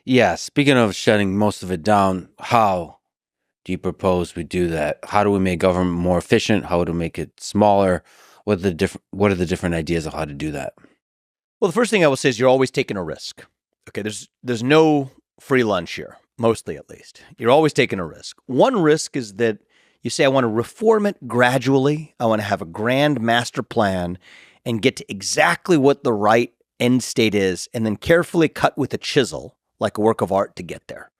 Yeah, speaking of shutting most of it down, how do you propose we do that? How do we make government more efficient? How do we make it smaller? What are the different ideas of how to do that? Well, the first thing I will say is you're always taking a risk. Okay, there's no free lunch here, mostly at least. You're always taking a risk. One risk is that you say, I want to reform it gradually. I want to have a grand master plan and get to exactly what the right end state is, and then carefully cut with a chisel, like a work of art, to get there.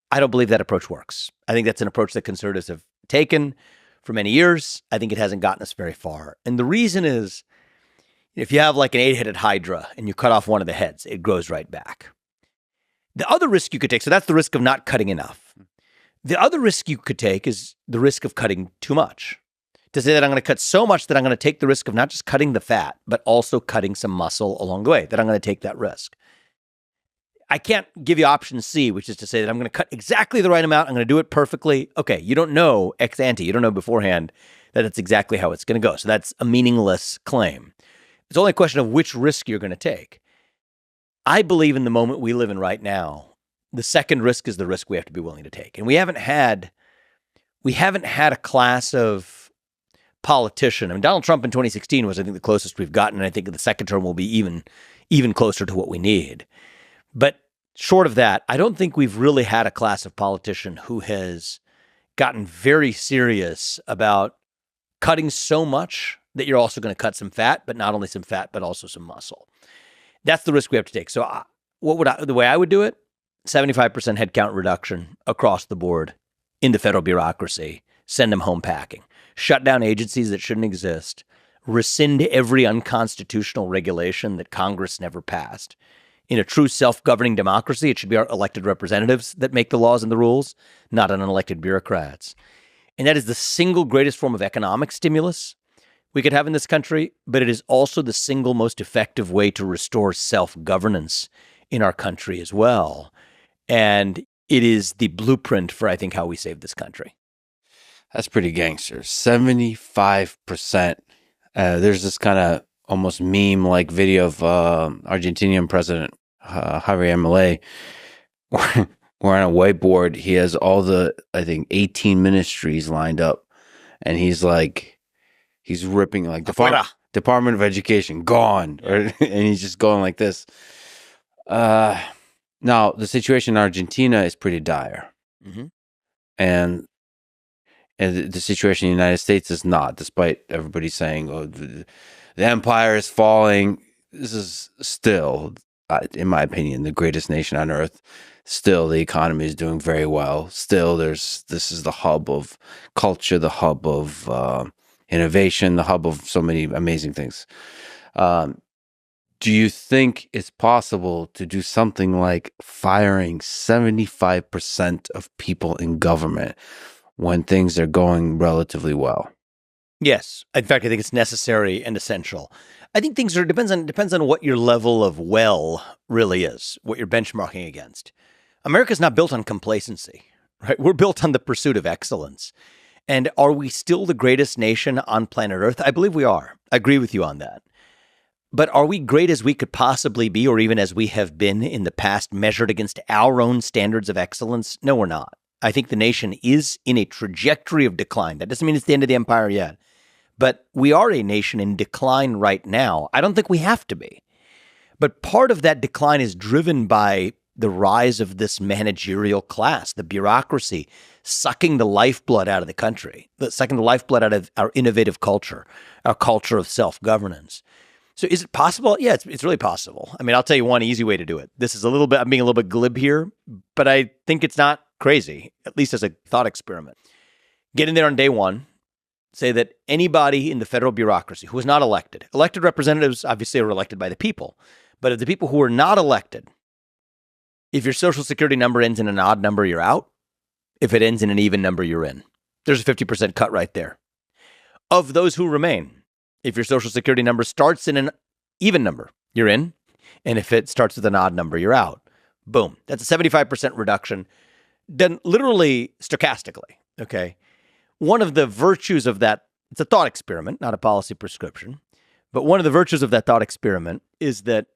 I don't believe that approach works. I think that's an approach that conservatives have taken for many years. I think it hasn't gotten us very far. And the reason is, if you have like an 8-headed hydra and you cut off one of the heads, it grows right back. The other risk you could take, so that's the risk of not cutting enough. The other risk you could take is the risk of cutting too much. To say that I'm going to cut so much that I'm going to take the risk of not just cutting the fat, but also cutting some muscle along the way, that I'm going to take that risk. I can't give you option C, which is to say that I'm going to cut exactly the right amount. I'm going to do it perfectly. Okay, you don't know ex ante. You don't know beforehand that it's exactly how it's going to go. So that's a meaningless claim. It's only a question of which risk you're going to take. I believe in the moment we live in right now, the second risk is the risk we have to be willing to take. And we haven't had a class of politician. I mean, Donald Trump in 2016 was, I think, the closest we've gotten. And I think the second term will be even closer to what we need. But short of that, I don't think we've really had a class of politician who has gotten very serious about cutting so much that you're also going to cut some fat, but not only some fat, but also some muscle. That's the risk we have to take. So the way I would do it, 75% headcount reduction across the board in the federal bureaucracy, send them home packing, shut down agencies that shouldn't exist, rescind every unconstitutional regulation that Congress never passed. In a true self-governing democracy, it should be our elected representatives that make the laws and the rules, not unelected bureaucrats. And that is the single greatest form of economic stimulus we could have in this country, but it is also the single most effective way to restore self-governance in our country as well. And it is the blueprint for, I think, how we save this country. That's pretty gangster. 75%. There's this kind of almost meme-like video of Argentinian President Javier Milei, where on a whiteboard, he has all the, I think, 18 ministries lined up. And he's ripping like Department of Education, gone. And he's just going like this. Now, the situation in Argentina is pretty dire. Mm-hmm. And the situation in the United States is not, despite everybody saying, oh, the empire is falling. This is still, in my opinion, the greatest nation on earth. Still, the economy is doing very well. Still, this is the hub of culture, the hub of innovation, the hub of so many amazing things. Do you think it's possible to do something like firing 75% of people in government when things are going relatively well? Yes. In fact, I think it's necessary and essential. I think depends on what your level of well really is, what you're benchmarking against. America's not built on complacency, right? We're built on the pursuit of excellence. And are we still the greatest nation on planet Earth? I believe we are. I agree with you on that. But are we great as we could possibly be, or even as we have been in the past, measured against our own standards of excellence? No, we're not. I think the nation is in a trajectory of decline. That doesn't mean it's the end of the empire yet. But we are a nation in decline right now. I don't think we have to be. But part of that decline is driven by the rise of this managerial class, the bureaucracy, sucking the lifeblood out of the country, sucking the lifeblood out of our innovative culture, our culture of self-governance. So is it possible? Yeah, it's really possible. I mean, I'll tell you one easy way to do it. This is I'm being a little bit glib here, but I think it's not crazy, at least as a thought experiment. Get in there on day one. Say that anybody in the federal bureaucracy who is not elected representatives obviously are elected by the people, but of the people who are not elected, if your social security number ends in an odd number, you're out. If it ends in an even number, you're in. There's a 50% cut right there. Of those who remain, if your social security number starts in an even number, you're in. And if it starts with an odd number, you're out. Boom. That's a 75% reduction, done literally stochastically. Okay. One of the virtues of that, it's a thought experiment, not a policy prescription, but one of the virtues of that thought experiment is that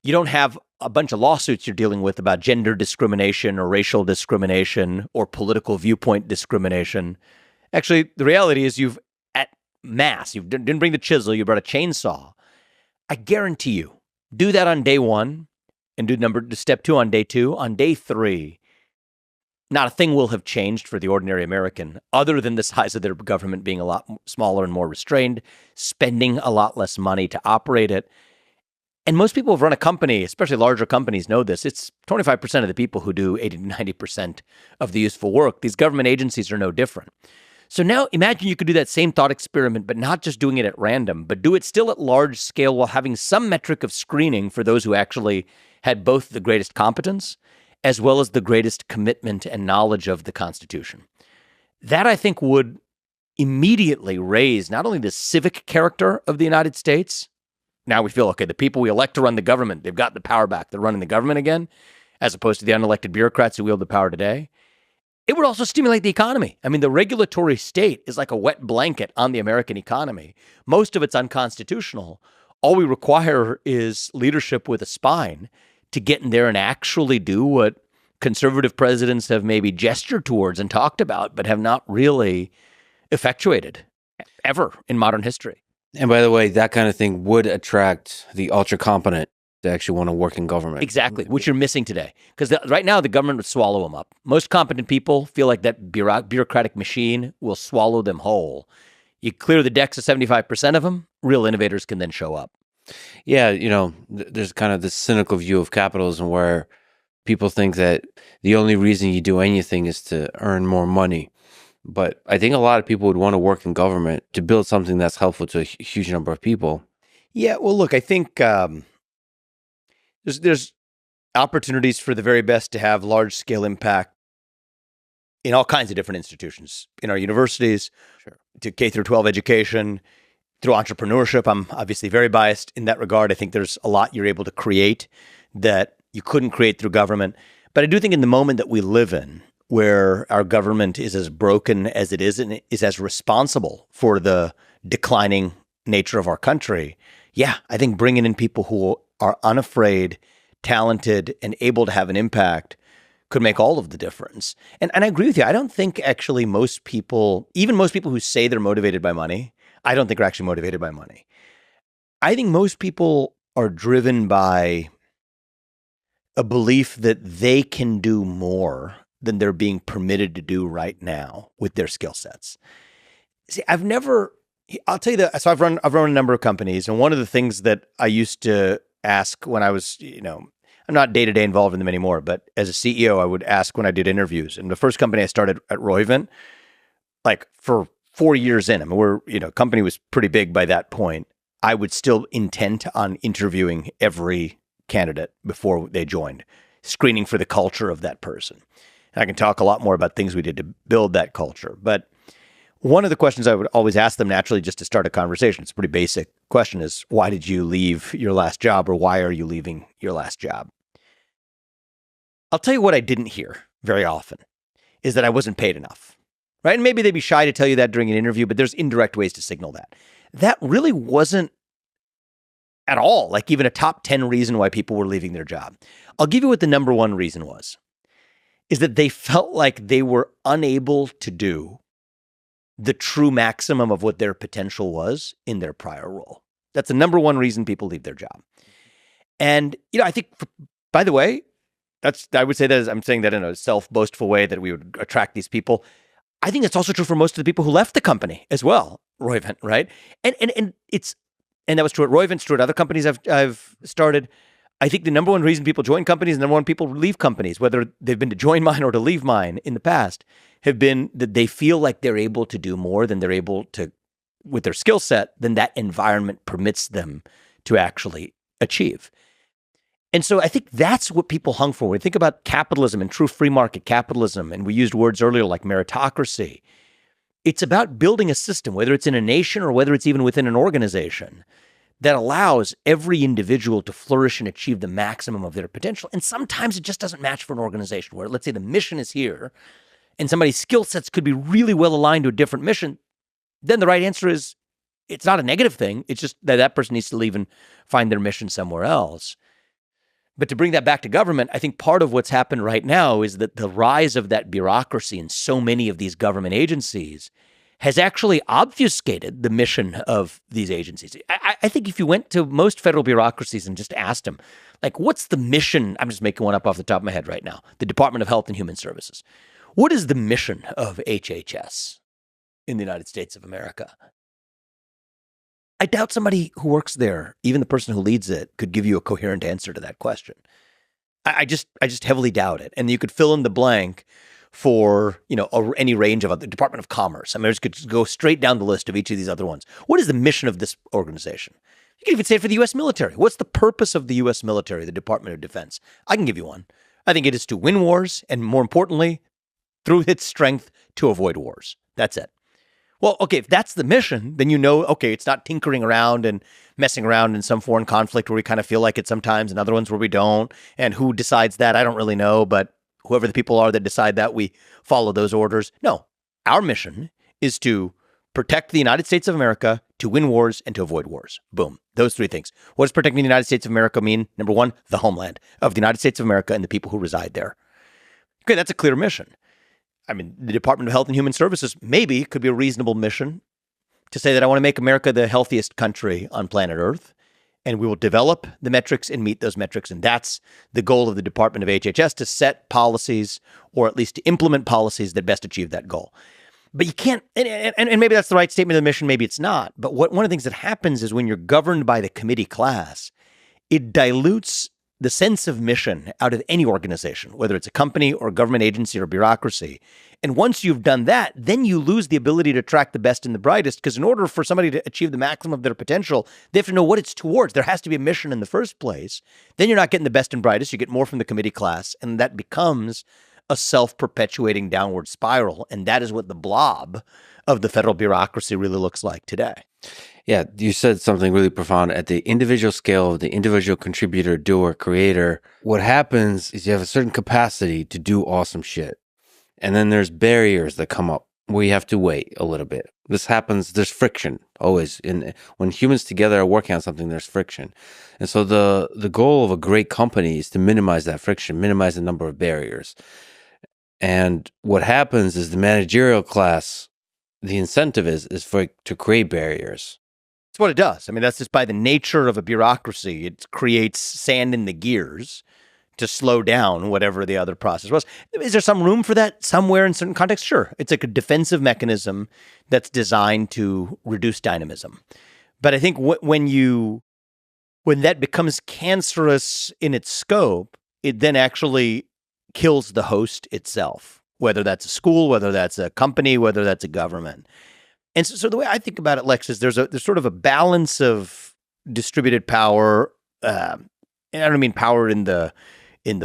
you don't have a bunch of lawsuits you're dealing with about gender discrimination or racial discrimination or political viewpoint discrimination. Actually, the reality is you've at mass, you didn't bring the chisel, you brought a chainsaw. I guarantee you, do that on day one and do step two on day two. On day three, not a thing will have changed for the ordinary American other than the size of their government being a lot smaller and more restrained, spending a lot less money to operate it. And most people who've run a company, especially larger companies, know this. It's 25% of the people who do 80 to 90% of the useful work. These government agencies are no different. So now imagine you could do that same thought experiment, but not just doing it at random, but do it still at large scale while having some metric of screening for those who actually had both the greatest competence as well as the greatest commitment and knowledge of the Constitution. That, I think, would immediately raise not only the civic character of the United States. Now we feel, okay, the people we elect to run the government, they've got the power back. They're running the government again, as opposed to the unelected bureaucrats who wield the power today. It would also stimulate the economy. I mean, the regulatory state is like a wet blanket on the American economy. Most of it's unconstitutional. All we require is leadership with a spine to get in there and actually do what conservative presidents have maybe gestured towards and talked about, but have not really effectuated ever in modern history. And by the way, that kind of thing would attract the ultra competent to actually want to work in government. Exactly, which you're missing today. Because right now, the government would swallow them up. Most competent people feel like that bureaucratic machine will swallow them whole. You clear the decks of 75% of them, real innovators can then show up. Yeah, there's kind of this cynical view of capitalism where people think that the only reason you do anything is to earn more money. But I think a lot of people would want to work in government to build something that's helpful to a huge number of people. Yeah, well, look, I think there's opportunities for the very best to have large-scale impact in all kinds of different institutions, in our universities, Sure, to K through 12 education, through entrepreneurship. I'm obviously very biased in that regard. I think there's a lot you're able to create that you couldn't create through government. But I do think in the moment that we live in, where our government is as broken as it is and is as responsible for the declining nature of our country, yeah, I think bringing in people who are unafraid, talented, and able to have an impact could make all of the difference. And I agree with you. I don't think actually most people, even most people who say they're motivated by money, I don't think are actually motivated by money. I think most people are driven by a belief that they can do more than they're being permitted to do right now with their skill sets. See, I'll tell you that. So I've run a number of companies, and one of the things that I used to ask when I was, I'm not day-to-day involved in them anymore, but as a CEO, I would ask when I did interviews. And the first company I started at Roivant, like for 4 years in, I mean, company was pretty big by that point. I would still intend on interviewing every candidate before they joined, screening for the culture of that person. And I can talk a lot more about things we did to build that culture. But one of the questions I would always ask them naturally just to start a conversation, it's a pretty basic question, is why did you leave your last job, or why are you leaving your last job? I'll tell you what I didn't hear very often is that I wasn't paid enough, right? And maybe they'd be shy to tell you that during an interview, but there's indirect ways to signal that. That really wasn't at all like even a top 10 reason why people were leaving their job. I'll give you what the number one reason was, is that they felt like they were unable to do the true maximum of what their potential was in their prior role. That's the number one reason people leave their job. And, I think, by the way, I would say that I'm saying that in a self-boastful way that we would attract these people. I think that's also true for most of the people who left the company as well, Roivant, right? And that was true at Roivant, it's true at other companies I've started. I think the number one reason people join companies and the number one people leave companies, whether they've been to join mine or to leave mine in the past, have been that they feel like they're able to do more than they're able to with their skill set than that environment permits them to actually achieve. And so I think that's what people hung for. When we think about capitalism and true free market capitalism, and we used words earlier like meritocracy, it's about building a system, whether it's in a nation or whether it's even within an organization, that allows every individual to flourish and achieve the maximum of their potential. And sometimes it just doesn't match for an organization where, let's say, the mission is here and somebody's skill sets could be really well aligned to a different mission. Then the right answer is it's not a negative thing. It's just that person needs to leave and find their mission somewhere else. But to bring that back to government, I think part of what's happened right now is that the rise of that bureaucracy in so many of these government agencies has actually obfuscated the mission of these agencies. I think if you went to most federal bureaucracies and just asked them, like, what's the mission? I'm just making one up off the top of my head right now. The Department of Health and Human Services. What is the mission of HHS in the United States of America? I doubt somebody who works there, even the person who leads it, could give you a coherent answer to that question. I just heavily doubt it. And you could fill in the blank for, any range of other Department of Commerce. I mean, I just could go straight down the list of each of these other ones. What is the mission of this organization? You can even say it for the U.S. military. What's the purpose of the U.S. military, the Department of Defense? I can give you one. I think it is to win wars, and more importantly, through its strength, to avoid wars. That's it. Well, okay, if that's the mission, then okay, it's not tinkering around and messing around in some foreign conflict where we kind of feel like it sometimes and other ones where we don't. And who decides that? I don't really know, but whoever the people are that decide that, we follow those orders. No, our mission is to protect the United States of America, to win wars, and to avoid wars. Boom. Those three things. What does protecting the United States of America mean? Number one, the homeland of the United States of America and the people who reside there. Okay, that's a clear mission. I mean, the Department of Health and Human Services maybe could be a reasonable mission to say that I want to make America the healthiest country on planet Earth, and we will develop the metrics and meet those metrics. And that's the goal of the Department of HHS, to set policies or at least to implement policies that best achieve that goal. But you can't, and maybe that's the right statement of the mission, maybe it's not. But one of the things that happens is when you're governed by the committee class, it dilutes the sense of mission out of any organization, whether it's a company or a government agency or bureaucracy. And once you've done that, then you lose the ability to attract the best and the brightest, because in order for somebody to achieve the maximum of their potential, they have to know what it's towards. There has to be a mission in the first place. Then you're not getting the best and brightest. You get more from the committee class, and that becomes a self-perpetuating downward spiral. And that is what the blob of the federal bureaucracy really looks like today. Yeah, you said something really profound. At the individual scale of the individual contributor, doer, creator, what happens is you have a certain capacity to do awesome shit. And then there's barriers that come up where you have to wait a little bit. This happens, there's friction always. When humans together are working on something, there's friction. And so the goal of a great company is to minimize that friction, minimize the number of barriers. And what happens is the managerial class, the incentive is to create barriers. That's what it does. I mean, that's just by the nature of a bureaucracy. It creates sand in the gears to slow down whatever the other process was. Is there some room for that somewhere in certain contexts? Sure. It's like a defensive mechanism that's designed to reduce dynamism. But I think when that becomes cancerous in its scope, it then actually kills the host itself, whether that's a school, whether that's a company, whether that's a government. And so the way I think about it, Lex, is there's sort of a balance of distributed power. And I don't mean power in the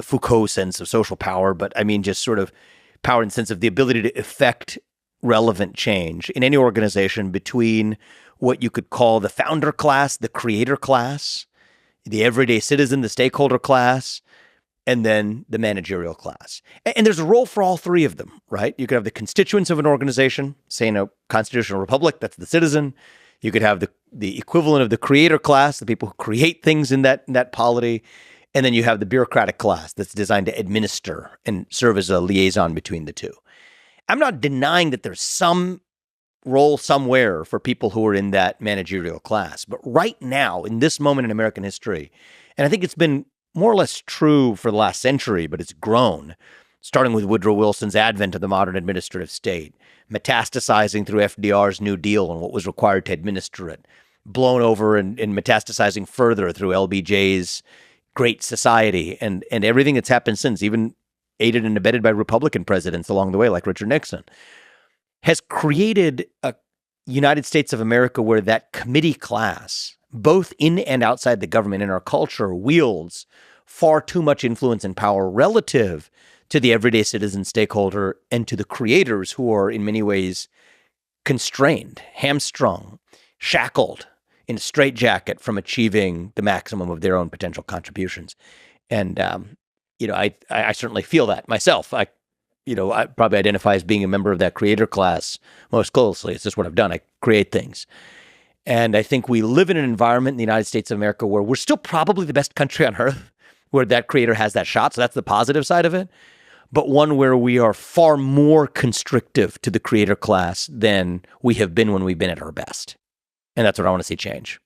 Foucault sense of social power, but I mean just sort of power in the sense of the ability to effect relevant change in any organization between what you could call the founder class, the creator class, the everyday citizen, the stakeholder class, and then the managerial class. And there's a role for all three of them, right? You could have the constituents of an organization, say in a constitutional republic, that's the citizen. You could have the equivalent of the creator class, the people who create things in that polity. And then you have the bureaucratic class that's designed to administer and serve as a liaison between the two. I'm not denying that there's some role somewhere for people who are in that managerial class. But right now, in this moment in American history, and I think it's been more or less true for the last century, but it's grown, starting with Woodrow Wilson's advent of the modern administrative state, metastasizing through FDR's New Deal and what was required to administer it, blown over and metastasizing further through LBJ's Great Society and everything that's happened since, even aided and abetted by Republican presidents along the way, like Richard Nixon, has created a United States of America where that committee class, both in and outside the government in our culture, wields far too much influence and power relative to the everyday citizen stakeholder and to the creators who are in many ways constrained, hamstrung, shackled in a straitjacket from achieving the maximum of their own potential contributions. And, I certainly feel that myself. I probably identify as being a member of that creator class most closely. It's just what I've done. I create things. And I think we live in an environment in the United States of America where we're still probably the best country on earth. where that creator has that shot. So that's the positive side of it. But one where we are far more constrictive to the creator class than we have been when we've been at our best. And that's what I want to see change.